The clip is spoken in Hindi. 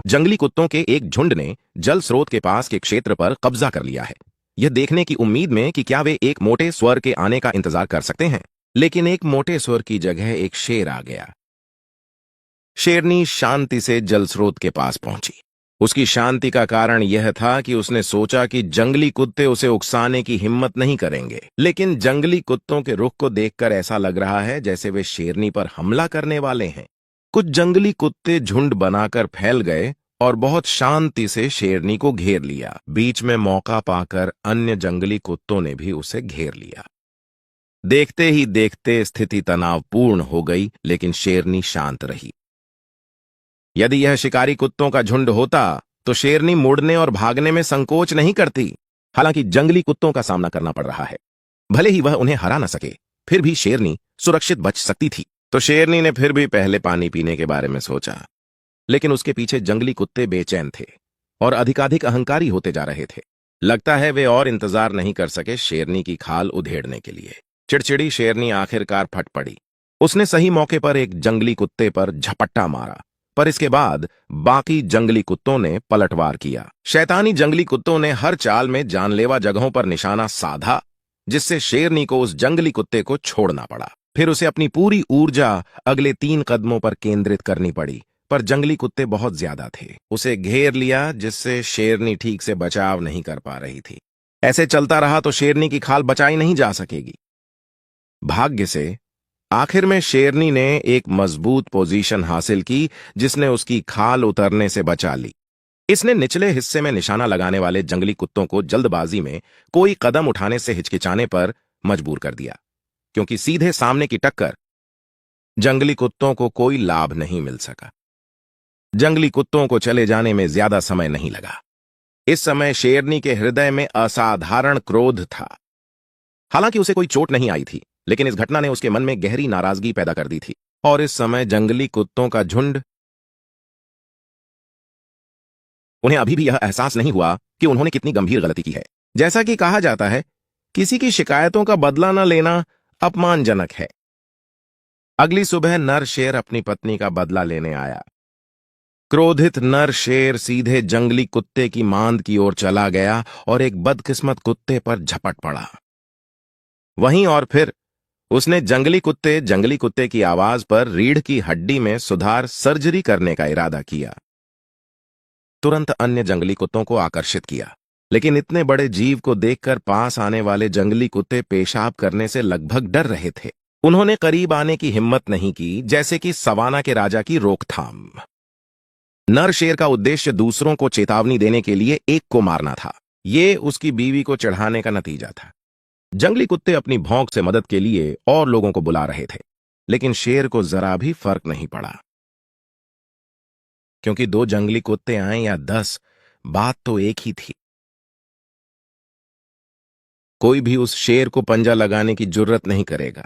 जंगली कुत्तों के एक झुंड ने जल स्रोत के पास के क्षेत्र पर कब्जा कर लिया है, यह देखने की उम्मीद में कि क्या वे एक मोटे स्वर के आने का इंतजार कर सकते हैं। लेकिन एक मोटे स्वर की जगह एक शेर आ गया। शेरनी शांति से जल स्रोत के पास पहुंची। उसकी शांति का कारण यह था कि उसने सोचा कि जंगली कुत्ते उसे उकसाने की हिम्मत नहीं करेंगे। लेकिन जंगली कुत्तों के रुख को देखकर ऐसा लग रहा है जैसे वे शेरनी पर हमला करने वाले हैं। कुछ जंगली कुत्ते झुंड बनाकर फैल गए और बहुत शांति से शेरनी को घेर लिया। बीच में मौका पाकर अन्य जंगली कुत्तों ने भी उसे घेर लिया। देखते ही देखते स्थिति तनावपूर्ण हो गई, लेकिन शेरनी शांत रही। यदि यह शिकारी कुत्तों का झुंड होता तो शेरनी मुड़ने और भागने में संकोच नहीं करती। हालांकि जंगली कुत्तों का सामना करना पड़ रहा है, भले ही वह उन्हें हरा न सके, फिर भी शेरनी सुरक्षित बच सकती थी। तो शेरनी ने फिर भी पहले पानी पीने के बारे में सोचा। लेकिन उसके पीछे जंगली कुत्ते बेचैन थे और अधिकाधिक अहंकारी होते जा रहे थे। लगता है वे और इंतजार नहीं कर सके शेरनी की खाल उधेड़ने के लिए। चिड़चिड़ी शेरनी आखिरकार फट पड़ी। उसने सही मौके पर एक जंगली कुत्ते पर झपट्टा मारा, पर इसके बाद बाकी जंगली कुत्तों ने पलटवार किया। शैतानी जंगली कुत्तों ने हर चाल में जानलेवा जगहों पर निशाना साधा, जिससे शेरनी को उस जंगली कुत्ते को छोड़ना पड़ा। फिर उसे अपनी पूरी ऊर्जा अगले 3 कदमों पर केंद्रित करनी पड़ी, पर जंगली कुत्ते बहुत ज्यादा थे। उसे घेर लिया, जिससे शेरनी ठीक से बचाव नहीं कर पा रही थी। ऐसे चलता रहा तो शेरनी की खाल बचाई नहीं जा सकेगी। भाग्य से आखिर में शेरनी ने एक मजबूत पोजीशन हासिल की, जिसने उसकी खाल उतरने से बचा ली। इसने निचले हिस्से में निशाना लगाने वाले जंगली कुत्तों को जल्दबाजी में कोई कदम उठाने से हिचकिचाने पर मजबूर कर दिया, क्योंकि सीधे सामने की टक्कर जंगली कुत्तों को कोई लाभ नहीं मिल सका। जंगली कुत्तों को चले जाने में ज्यादा समय नहीं लगा। इस समय शेरनी के हृदय में असाधारण क्रोध था। हालांकि उसे कोई चोट नहीं आई थी, लेकिन इस घटना ने उसके मन में गहरी नाराजगी पैदा कर दी थी। और इस समय जंगली कुत्तों का झुंड, उन्हें अभी भी यह एहसास नहीं हुआ कि उन्होंने कितनी गंभीर गलती की है। जैसा कि कहा जाता है, किसी की शिकायतों का बदला न लेना अपमानजनक है। अगली सुबह नर शेर अपनी पत्नी का बदला लेने आया। क्रोधित नर शेर सीधे जंगली कुत्ते की मांद की ओर चला गया और एक बदकिस्मत कुत्ते पर झपट पड़ा। वहीं और फिर उसने जंगली कुत्ते की आवाज पर रीढ़ की हड्डी में सुधार सर्जरी करने का इरादा किया। तुरंत अन्य जंगली कुत्तों को आकर्षित किया, लेकिन इतने बड़े जीव को देखकर पास आने वाले जंगली कुत्ते पेशाब करने से लगभग डर रहे थे। उन्होंने करीब आने की हिम्मत नहीं की, जैसे कि सवाना के राजा की रोकथाम। नर शेर का उद्देश्य दूसरों को चेतावनी देने के लिए एक को मारना था। ये उसकी बीवी को चढ़ाने का नतीजा था। जंगली कुत्ते अपनी भौंक से मदद के लिए और लोगों को बुला रहे थे, लेकिन शेर को जरा भी फर्क नहीं पड़ा। क्योंकि 2 जंगली कुत्ते आए या 10, बात तो एक ही थी। कोई भी उस शेर को पंजा लगाने की जुर्रत नहीं करेगा।